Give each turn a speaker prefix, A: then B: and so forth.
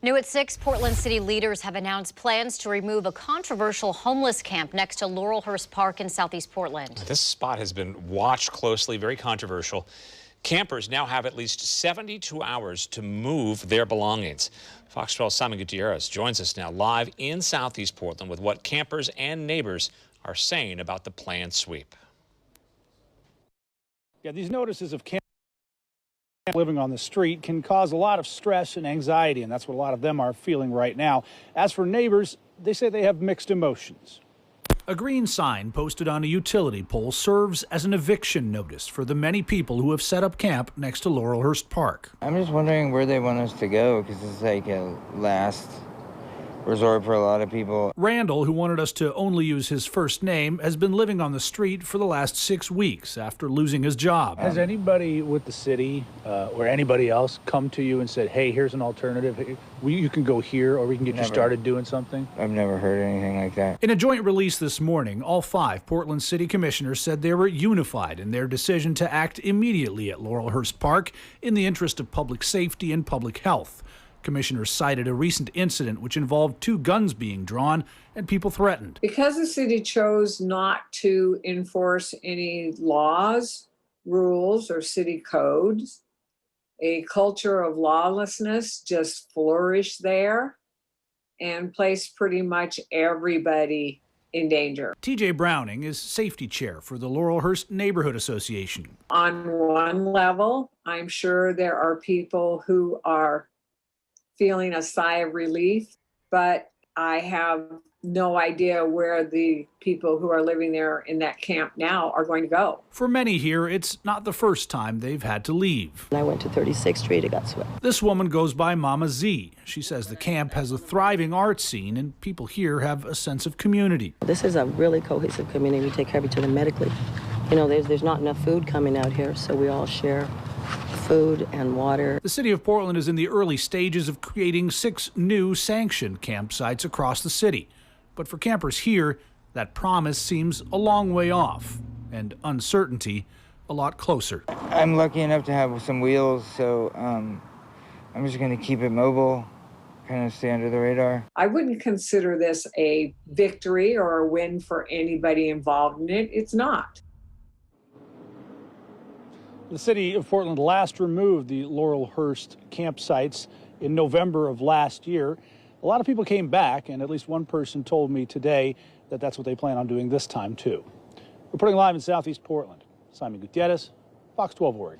A: New at 6, Portland City leaders have announced plans to remove a controversial homeless camp next to Laurelhurst Park in southeast Portland.
B: This spot has been watched closely, very controversial. Campers now have at least 72 hours to move their belongings. Fox 12's Simon Gutierrez joins us now live in southeast Portland with what campers and neighbors are saying about the planned sweep.
C: Yeah, these notices of campers living on the street can cause a lot of stress and anxiety, and that's what a lot of them are feeling right now. As for neighbors, they say they have mixed emotions. A green sign posted on a utility pole serves as an eviction notice for the many people who have set up camp next to Laurelhurst Park.
D: I'm just wondering where they want us to go, because it's like a last resort for a lot of people.
C: Randall, who wanted us to only use his first name, has been living on the street for the last 6 weeks after losing his job. Has anybody with the city or anybody else come to you and said, hey, here's an alternative, you can go here, or we can get you started doing something?
D: I've never heard anything like that.
C: In a joint release this morning, all 5 Portland City Commissioners said they were unified in their decision to act immediately at Laurelhurst Park in the interest of public safety and public health. Commissioners cited a recent incident which involved 2 guns being drawn and people threatened.
E: Because the city chose not to enforce any laws, rules, or city codes, a culture of lawlessness just flourished there and placed pretty much everybody in danger.
C: TJ Browning is safety chair for the Laurelhurst Neighborhood Association.
E: On one level, I'm sure there are people who are feeling a sigh of relief, but I have no idea where the people who are living there in that camp now are going to go.
C: For many here, it's not the first time they've had to leave.
F: I went to 36th Street, it got swept.
C: This woman goes by Mama Z. She says the camp has a thriving art scene and people here have a sense of community.
F: This is a really cohesive community. We take care of each other medically. You know, there's not enough food coming out here, so we all share food and water.
C: The city of Portland is in the early stages of creating 6 new sanctioned campsites across the city. But for campers here, that promise seems a long way off, and uncertainty a lot closer.
D: I'm lucky enough to have some wheels, so I'm just going to keep it mobile, kind of stay under the radar.
E: I wouldn't consider this a victory or a win for anybody involved in it. It's not. The city of Portland last removed the Laurelhurst campsites in November of last year. A lot of people came back, and at least one person told me today that that's what they plan on doing this time, too. Reporting live in southeast Portland, Simon Gutierrez, Fox 12 Oregon.